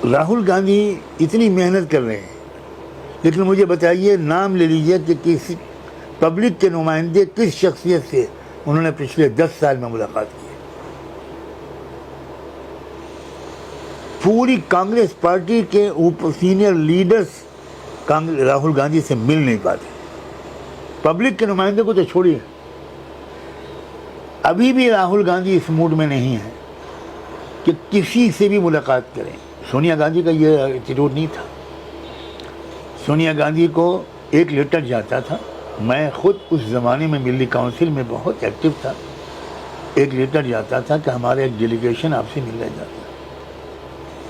राहुल गांधी इतनी मेहनत कर रहे हैं, लेकिन मुझे बताइए, नाम ले लीजिए कि किसी पब्लिक के नुमाइंदे किस शख्सियत से उन्होंने पिछले 10 साल में मुलाकात की है। पूरी कांग्रेस पार्टी के ऊपर सीनियर लीडर्स राहुल गांधी से मिल नहीं पाते। पब्लिक के नुमाइंदे को तो छोड़िए, अभी भी राहुल गांधी इस मूड में नहीं है कि किसी से भी मुलाकात करें। सोनिया गांधी का ये एटीट्यूड नहीं था। सोनिया गांधी को एक लेटर जाता था, मैं खुद उस ज़माने में दिल्ली काउंसिल में बहुत एक्टिव था, एक लेटर जाता था कि हमारा एक डेलीगेशन आपसे मिलने जाता है।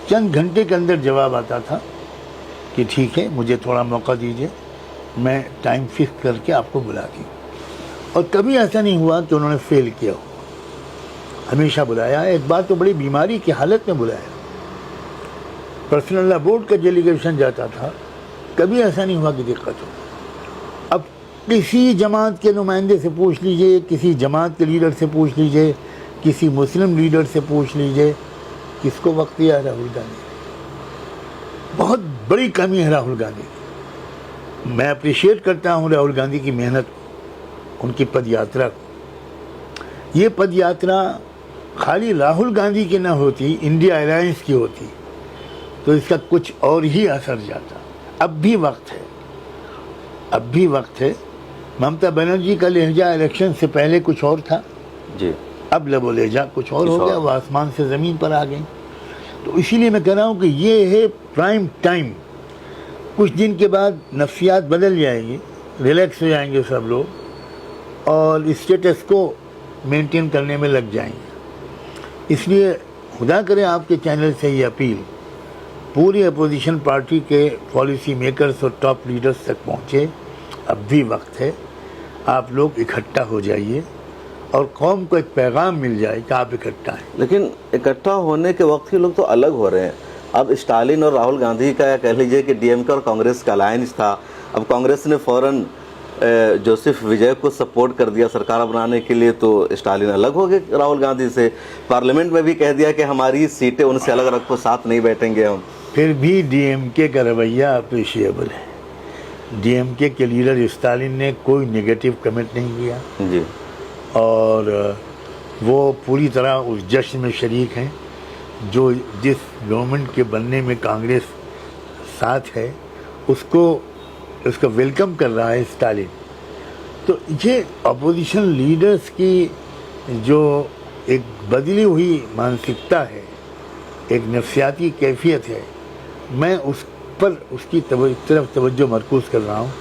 चंद घंटे के अंदर जवाब आता था कि ठीक है, मुझे थोड़ा मौका दीजिए, मैं टाइम फिक्स करके आपको बुलाती हूँ। और कभी ऐसा नहीं हुआ कि उन्होंने फेल किया हो, हमेशा बुलाया। एक बार तो बड़ी बीमारी की हालत में बुलाया, पर्सनल लॉ बोर्ड का डेलीगेशन जाता था, कभी ऐसा नहीं हुआ कि दिक्कत हो। अब किसी जमात के नुमाइंदे से पूछ लीजिए, किसी जमात के लीडर से पूछ लीजिए, किसी मुस्लिम लीडर से पूछ लीजिए, किसको वक्त दिया है राहुल गांधी? बहुत बड़ी कमी है राहुल गांधी की। मैं अप्रिशिएट करता हूँ राहुल गांधी की मेहनत को, उनकी पदयात्रा को। ये पदयात्रा खाली राहुल गांधी की न होती, इंडिया अलायंस की होती तो इसका कुछ और ही असर जाता। अब भी वक्त है, अब भी वक्त है। ममता बनर्जी का लहजा इलेक्शन से पहले कुछ और था जी, अब वो लहजा कुछ और हो गया, वो आसमान से ज़मीन पर आ गई। तो इसीलिए मैं कह रहा हूँ कि ये है प्राइम टाइम। कुछ दिन के बाद नफ्सियात बदल जाएंगी, रिलैक्स हो जाएंगे सब लोग और स्टेटस को मेंटेन करने में लग जाएंगे। इसलिए खुदा करे आपके चैनल से ये अपील पूरी अपोजिशन पार्टी के पॉलिसी मेकर्स और टॉप लीडर्स तक पहुँचे। अब भी वक्त है, आप लोग इकट्ठा हो जाइए और कौम को एक पैगाम मिल जाए कि आप इकट्ठा हैं। लेकिन इकट्ठा होने के वक्त ही लोग तो अलग हो रहे हैं। अब स्टालिन और राहुल गांधी का, या कह लीजिए कि डीएमके और कांग्रेस का अलायंस था, अब कांग्रेस ने फौरन जोसेफ विजय को सपोर्ट कर दिया सरकार बनाने के लिए, तो स्टालिन अलग हो गए राहुल गांधी से। पार्लियामेंट में भी कह दिया कि हमारी सीटें उनसे अलग रखो, साथ नहीं बैठेंगे हम। फिर भी डीएमके का रवैया अप्रिशिएबल है। डीएमके के लीडर स्टालिन ने कोई नेगेटिव कमेंट नहीं किया जी, और वो पूरी तरह उस जश्न में शरीक हैं जो जिस गवर्नमेंट के बनने में कांग्रेस साथ है उसका वेलकम कर रहा है स्टालिन। तो ये अपोजिशन लीडर्स की जो एक बदली हुई मानसिकता है, एक नफ्सियाती कैफियत है, मैं उस पर उसकी तरफ तवज्जो मरकूज़ कर रहा हूँ।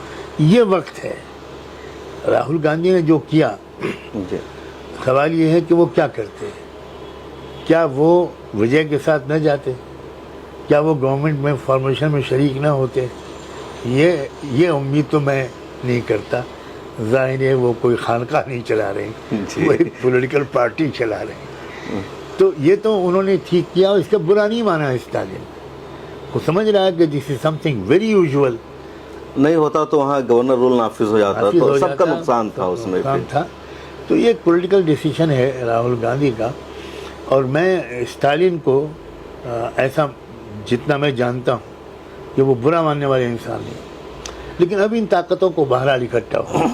ये वक्त है। राहुल गांधी ने जो किया, सवाल ये है कि वो क्या करते, क्या वो विजय के साथ न जाते, क्या वो गवर्नमेंट में फॉर्मेशन में शरीक न होते? ये उम्मीद तो मैं नहीं करता। जाहिर है वो कोई खानका नहीं चला रहे, वो एक पॉलिटिकल पार्टी चला रहे। तो ये तो उन्होंने ठीक किया और इसका बुरा नहीं माना स्टालिन। वो समझ रहा है कि this is something very usual. नहीं होता तो वहाँ गवर्नर रूल नाफिज हो जाता, तो सबका नुकसान था उसमें था। तो ये एक पॉलिटिकल डिसीजन है राहुल गांधी का। और मैं स्टालिन को ऐसा जितना मैं जानता हूँ कि वो बुरा मानने वाले इंसान नहीं, लेकिन अब इन ताकतों को बहरहाल इकट्ठा हो।